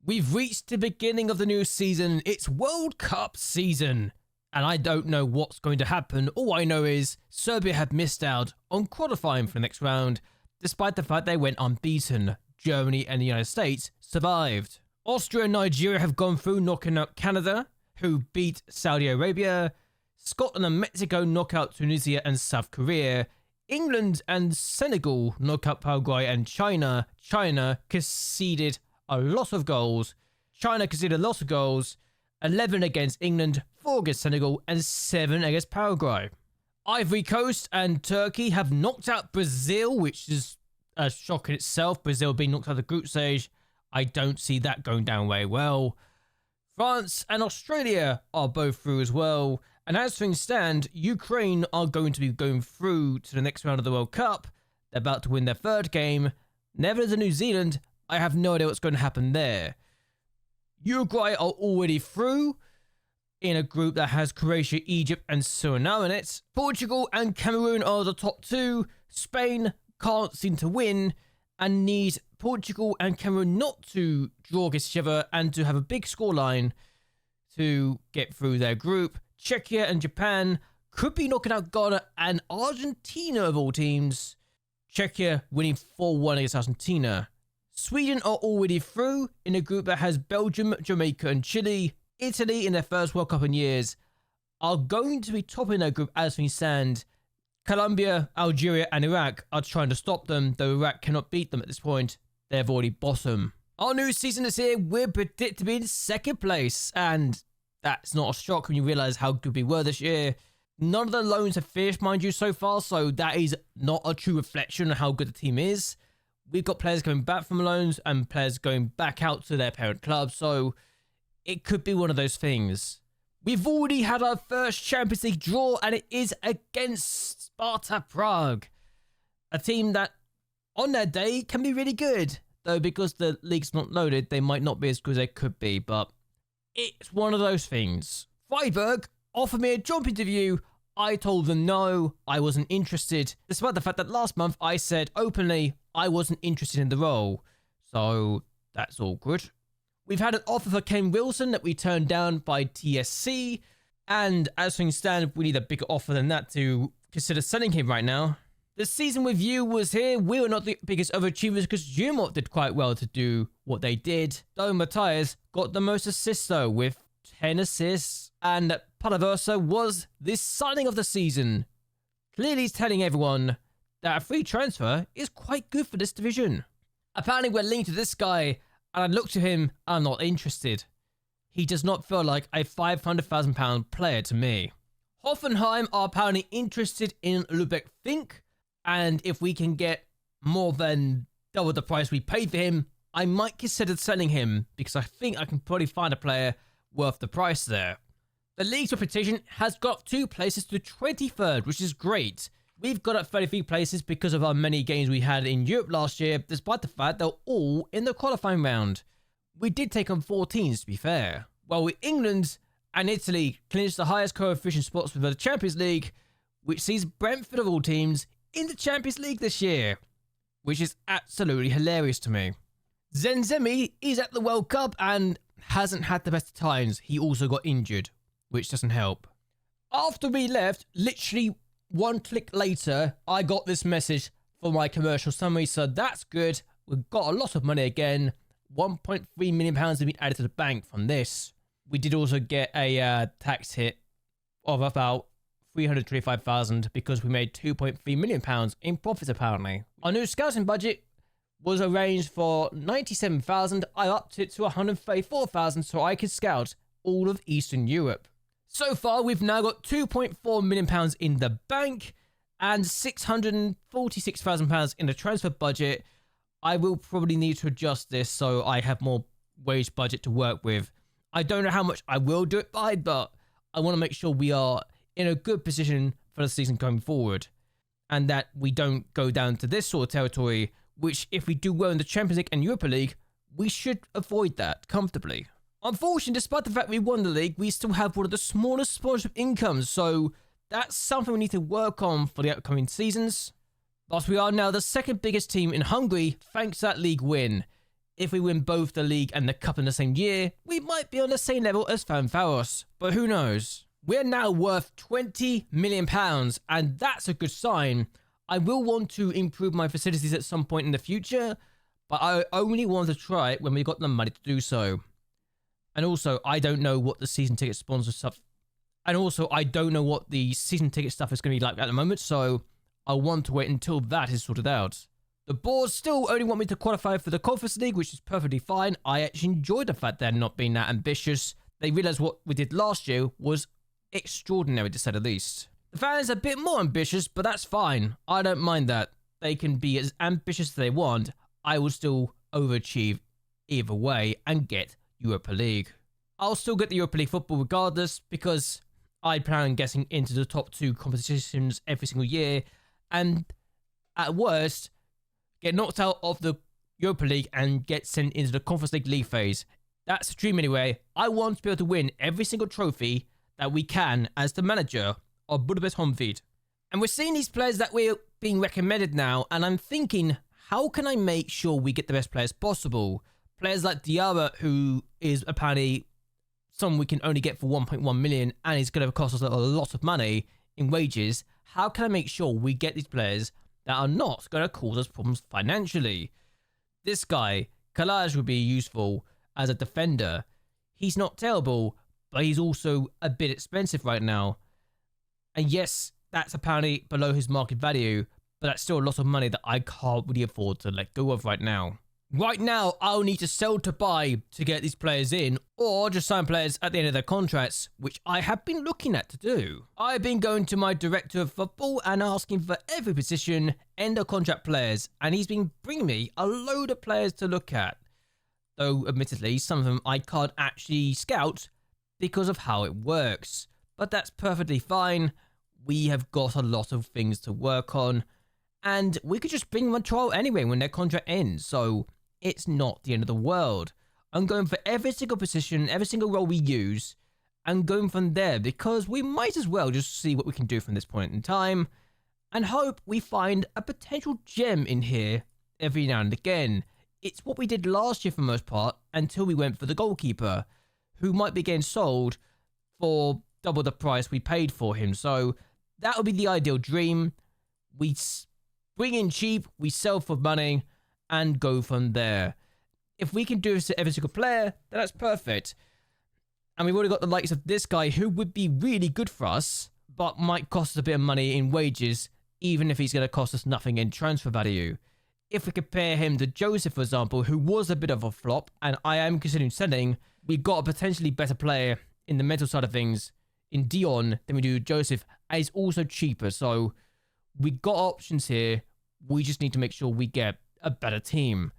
We've reached the beginning of the new season. It's World Cup season. And I don't know what's going to happen. All I know is Serbia have missed out on qualifying for the next round, despite the fact they went unbeaten. Germany and the United States survived. Austria and Nigeria have gone through, knocking out Canada, who beat Saudi Arabia. Scotland and Mexico knock out Tunisia and South Korea. England and Senegal knock out Paraguay and China. China conceded a lot of goals. 11 against England, 4 against Senegal, and 7 against Paraguay. Ivory Coast and Turkey have knocked out Brazil, which is a shock in itself. Brazil being knocked out of the group stage. I don't see that going down very well. France and Australia are both through as well. And as things stand, Ukraine are going to be going through to the next round of the World Cup. They're about to win their third game. Netherlands and New Zealand, I have no idea what's going to happen there. Uruguay are already through in a group that has Croatia, Egypt, and Suriname in it. Portugal and Cameroon are the top two. Spain can't seem to win and need Portugal and Cameroon not to draw against each other and to have a big scoreline to get through their group. Czechia and Japan could be knocking out Ghana and Argentina of all teams. Czechia winning 4-1 against Argentina. Sweden are already through in a group that has Belgium, Jamaica and Chile. Italy, in their first World Cup in years, are going to be topping their group as things stand. Colombia, Algeria and Iraq are trying to stop them, though Iraq cannot beat them at this point. They've already bottomed. Our new season is here. We're predicted to be in second place, and that's not a shock when you realise how good we were this year. None of the loans have finished, mind you, so far, so that is not a true reflection of how good the team is. We've got players coming back from loans and players going back out to their parent club, so it could be one of those things. We've already had our first Champions League draw, and it is against Sparta Prague. A team that, on their day, can be really good. Though because the league's not loaded, they might not be as good as they could be, but it's one of those things. Freiburg offered me a job interview. I told them no, I wasn't interested, despite the fact that last month I said openly I wasn't interested in the role. So that's all good. We've had an offer for Ken Wilson that we turned down by TSC, and as things stand, we need a bigger offer than that to consider selling him right now. The season review was here. We were not the biggest overachievers because Jumot did quite well to do what they did, though Matthias got the most assists though with 10 assists, and Palaversa was the signing of the season. Clearly he's telling everyone that a free transfer is quite good for this division. Apparently we're linked to this guy, and I looked at him, I'm not interested. He does not feel like a £500,000 player to me. Hoffenheim are apparently interested in Lubeck Fink, and if we can get more than double the price we paid for him, I might consider selling him, because I think I can probably find a player worth the price there. The league's reputation has got up 2 places to 23rd, which is great. We've got up 33 places because of our many games we had in Europe last year, despite the fact they're all in the qualifying round. We did take on 4 teams, to be fair. While with England and Italy clinched the highest coefficient spots for the Champions League, which sees Brentford of all teams in the Champions League this year, which is absolutely hilarious to me. Zenzemi is at the World Cup and hasn't had the best of times. He also got injured, which doesn't help. After we left, literally 1 click later, I got this message for my commercial summary, so that's good. We've got a lot of money again. £1.3 million have been added to the bank from this. We did also get a tax hit of about $325,000 because we made £2.3 million in profits apparently. Our new scouting budget was arranged for $97,000. I upped it to $134,000 so I could scout all of Eastern Europe. So far, we've now got £2.4 million in the bank and £646,000 in the transfer budget. I will probably need to adjust this so I have more wage budget to work with. I don't know how much I will do it by, but I want to make sure we are in a good position for the season going forward, and that we don't go down to this sort of territory, which if we do well in the Champions League and Europa League, we should avoid that comfortably. Unfortunately, despite the fact we won the league, we still have one of the smallest sponsorship incomes, so that's something we need to work on for the upcoming seasons. But we are now the second biggest team in Hungary thanks to that league win. If we win both the league and the cup in the same year, we might be on the same level as Fanfaros, but who knows? We're now worth £20 million, and that's a good sign. I will want to improve my facilities at some point in the future, but I only want to try it when we got the money to do so. And also, I don't know what the season ticket sponsor stuff... And also, I don't know what the season ticket stuff is going to be like at the moment, so I want to wait until that is sorted out. The board still only want me to qualify for the Conference League, which is perfectly fine. I actually enjoyed the fact they're not being that ambitious. They realised what we did last year was extraordinary, to say the least. The fans are a bit more ambitious, but that's fine. I don't mind that. They can be as ambitious as they want. I will still overachieve either way and get Europa League. I'll still get the Europa League football regardless, because I plan on getting into the top 2 competitions every single year, and at worst, get knocked out of the Europa League and get sent into the Conference League phase. That's the dream anyway. I want to be able to win every single trophy that we can as the manager of Budapest Honvéd. And we're seeing these players that we're being recommended now, and I'm thinking, how can I make sure we get the best players possible? Players like Diarra, who is apparently someone we can only get for 1.1 million, and is going to cost us a lot of money in wages. How can I make sure we get these players that are not going to cause us problems financially? This guy, Kalaj, would be useful as a defender. He's not terrible, but he's also a bit expensive right now. And yes, that's apparently below his market value, but that's still a lot of money that I can't really afford to let go of right now. Right now, I'll need to sell to buy to get these players in, or just sign players at the end of their contracts, which I have been looking at to do. I've been going to my director of football and asking for every position end of contract players, and he's been bringing me a load of players to look at. Though, admittedly, some of them I can't actually scout because of how it works. But that's perfectly fine. We have got a lot of things to work on, and we could just bring them on trial anyway when their contract ends, so it's not the end of the world. I'm going for every single position, every single role we use, and going from there, because we might as well just see what we can do from this point in time, and hope we find a potential gem in here every now and again. It's what we did last year for the most part, until we went for the goalkeeper, who might be getting sold for double the price we paid for him. So that would be the ideal dream. We bring in cheap, we sell for money, and go from there. If we can do this to every single player, then that's perfect. And we've already got the likes of this guy, who would be really good for us, but might cost us a bit of money in wages, even if he's going to cost us nothing in transfer value. If we compare him to Joseph, for example, who was a bit of a flop, and I am considering selling, we've got a potentially better player in the mental side of things in Dion than we do Joseph, and he's also cheaper. So we got options here. We just need to make sure we get a better team.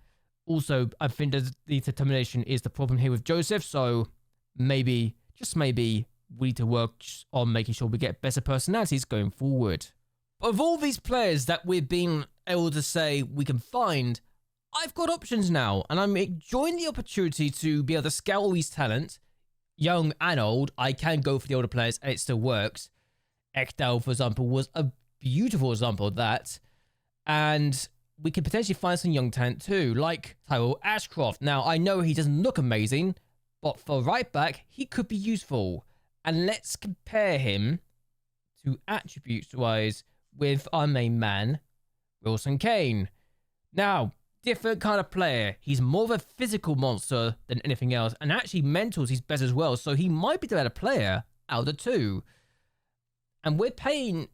Also, I think that the determination is the problem here with Joseph, so maybe, just maybe, we need to work on making sure we get better personalities going forward. But of all these players that we've been able to say we can find, I've got options now, and I'm enjoying the opportunity to be able to scout all these talent, young and old. I can go for the older players and it still works. Ekdal, for example, was a beautiful example of that. And we could potentially find some young talent too, like Tyrell Ashcroft. Now, I know he doesn't look amazing, but for right back, he could be useful. And let's compare him to attributes-wise with our main man, Wilson Kane. Now, different kind of player. He's more of a physical monster than anything else, and actually mentals he's better as well, so he might be the better player out of the two. And we're paying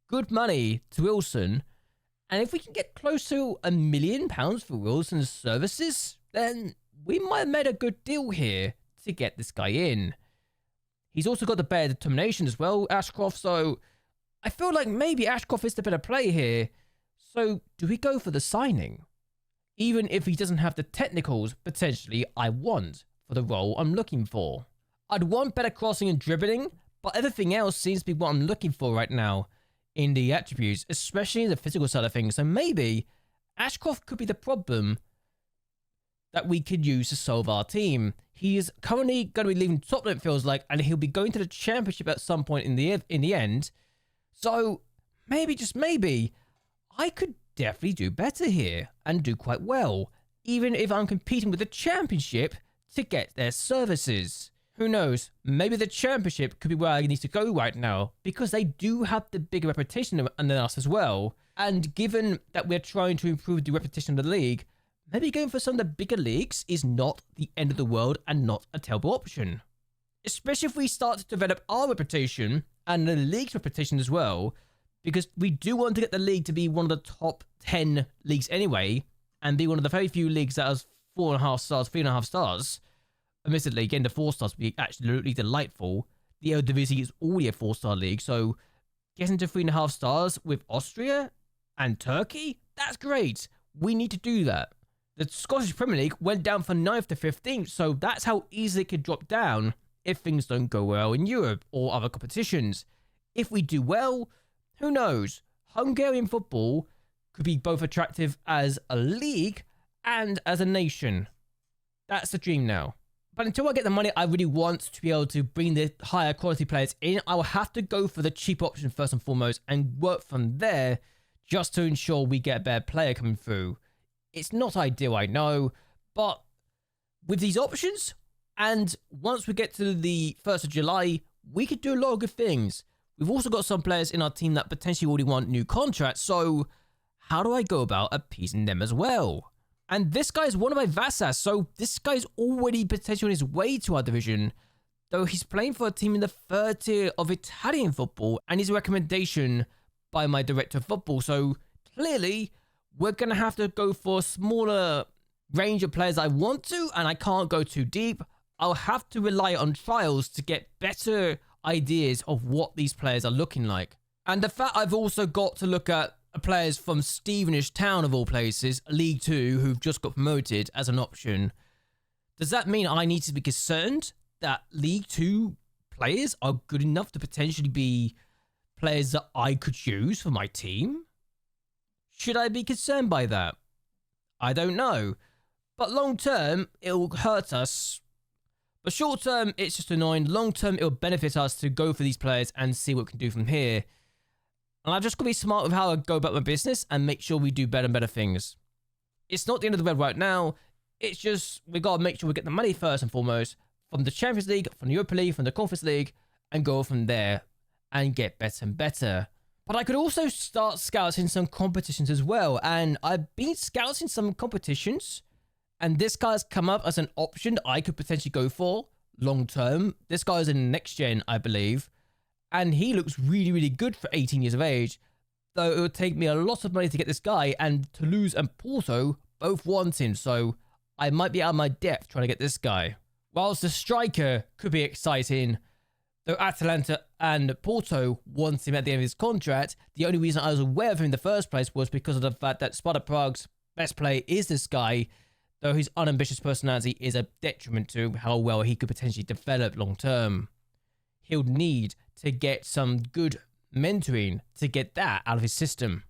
good money to Wilson, and if we can get close to £1 million for Wilson's services, then we might have made a good deal here to get this guy in. He's also got the better determination as well, Ashcroft, so I feel like maybe Ashcroft is the better player here. So do we go for the signing? Even if he doesn't have the technicals, potentially, I want for the role I'm looking for. I'd want better crossing and dribbling, but everything else seems to be what I'm looking for right now in the attributes, especially in the physical side of things. So maybe Ashcroft could be the problem that we could use to solve our team. He is currently going to be leaving Tottenham, it feels like, and he'll be going to the Championship at some point in the end. So maybe, just maybe, I could definitely do better here and do quite well. even if I'm competing with the championship to get their services. Who knows, maybe the championship could be where I need to go right now, because they do have the bigger reputation than us as well. And given that we're trying to improve the reputation of the league, maybe going for some of the bigger leagues is not the end of the world and not a terrible option. Especially if we start to develop our reputation and the league's reputation as well, because we do want to get the league to be one of the top 10 leagues anyway, and be one of the very few leagues that has 4.5 stars, 3.5 stars. Admittedly, getting the 4 stars would be absolutely delightful. The Eredivisie is already a 4-star league, so getting to 3.5 stars with Austria and Turkey, that's great. We need to do that. The Scottish Premier League went down from 9th to 15th, so that's how easily it could drop down if things don't go well in Europe or other competitions. If we do well, who knows? Hungarian football could be both attractive as a league and as a nation. That's the dream now. But until I get the money I really want to be able to bring the higher quality players in, I will have to go for the cheap option first and foremost and work from there just to ensure we get a better player coming through. It's not ideal, I know, but with these options, and once we get to the 1st of July, we could do a lot of good things. We've also got some players in our team that potentially already want new contracts, so how do I go about appeasing them as well? And this guy is one of my vassals, so this guy's already potentially on his way to our division, though he's playing for a team in the 3rd tier of Italian football, and he's a recommendation by my director of football, so clearly we're going to have to go for a smaller range of players I want to, and I can't go too deep. I'll have to rely on trials to get better ideas of what these players are looking like. And the fact I've also got to look at players from Stevenage Town, of all places, League 2, who've just got promoted as an option, does that mean I need to be concerned that League 2 players are good enough to potentially be players that I could use for my team? Should I be concerned by that? I don't know. But long term, it'll hurt us. But short term, it's just annoying. Long term, it'll benefit us to go for these players and see what we can do from here. And I've just got to be smart with how I go about my business and make sure we do better and better things. It's not the end of the world right now. It's just we got to make sure we get the money first and foremost from the Champions League, from the Europa League, from the Conference League, and go from there and get better and better. But I could also start scouting some competitions as well. And I've been scouting some competitions, and this guy's come up as an option that I could potentially go for long term. This guy's in next gen, I believe. And he looks really, really good for 18 years of age. Though it would take me a lot of money to get this guy, and Toulouse and Porto both want him. So I might be out of my depth trying to get this guy. Whilst the striker could be exciting, though Atalanta and Porto want him at the end of his contract, the only reason I was aware of him in the first place was because of the fact that Sparta Prague's best player is this guy, though his unambitious personality is a detriment to how well he could potentially develop long term. He'll need to get some good mentoring to get that out of his system.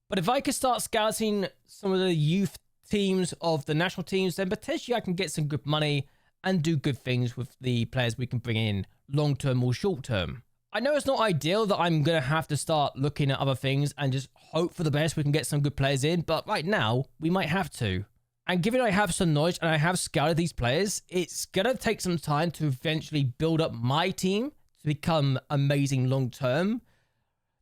But if I could start scouting some of the youth teams of the national teams, then potentially I can get some good money and do good things with the players we can bring in long term or short term. I know it's not ideal that I'm going to have to start looking at other things and just hope for the best we can get some good players in, but right now we might have to. And given I have some knowledge and I have scouted these players, it's going to take some time to eventually build up my team to become amazing long term.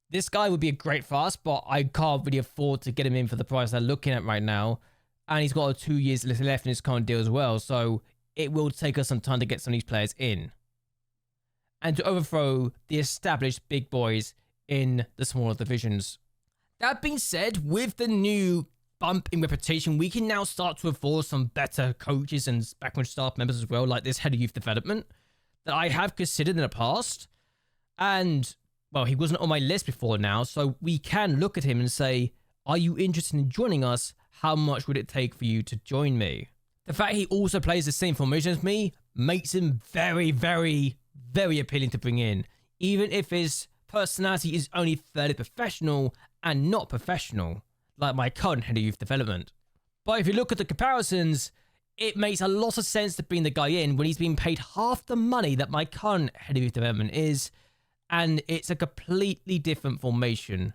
This guy would be a great for us, but I can't really afford to get him in for the price they're looking at right now. And he's got 2 years left in his current deal as well, so it will take us some time to get some of these players in. And to overthrow the established big boys in the smaller divisions. That being said, with the new bump in reputation, we can now start to afford some better coaches and backroom staff members as well, like this head of youth development that I have considered in the past. And, well, he wasn't on my list before now, so we can look at him and say, are you interested in joining us? How much would it take for you to join me? The fact he also plays the same formation as me makes him very, very, very appealing to bring in, even if his personality is only fairly professional and not professional, like my current head of youth development. But if you look at the comparisons, it makes a lot of sense to bring the guy in when he's being paid half the money that my current head of youth development is, and it's a completely different formation.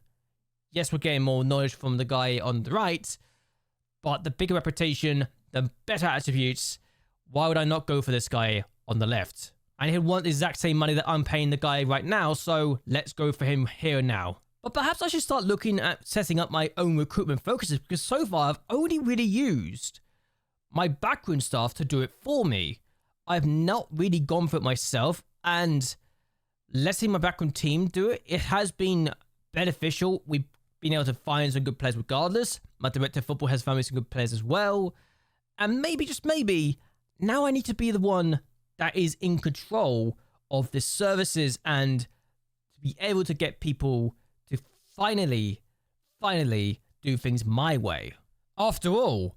Yes, we're getting more knowledge from the guy on the right, but the bigger reputation, the better attributes, why would I not go for this guy on the left? And he'll want the exact same money that I'm paying the guy right now, so let's go for him here and now. But perhaps I should start looking at setting up my own recruitment focuses, because so far I've only really used my backroom staff to do it for me. I've not really gone for it myself, and letting my backroom team do it, it has been beneficial. We've been able to find some good players regardless. My director of football has found me some good players as well. And maybe, just maybe, now I need to be the one that is in control of the services and to be able to get people to finally do things my way. After all,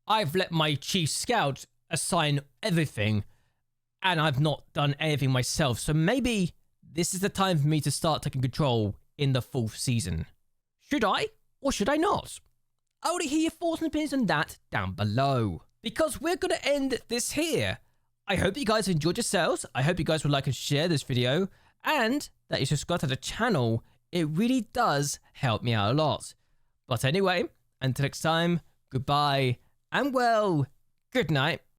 I've let my chief scout assign everything and I've not done anything myself. So maybe this is the time for me to start taking control in the 4th season. Should I or should I not? I want to hear your thoughts and opinions on that down below, because we're going to end this here. I hope you guys enjoyed yourselves. I hope you guys would like and share this video, and that you subscribe to the channel. It really does help me out a lot. But anyway, until next time, goodbye, and well, good night.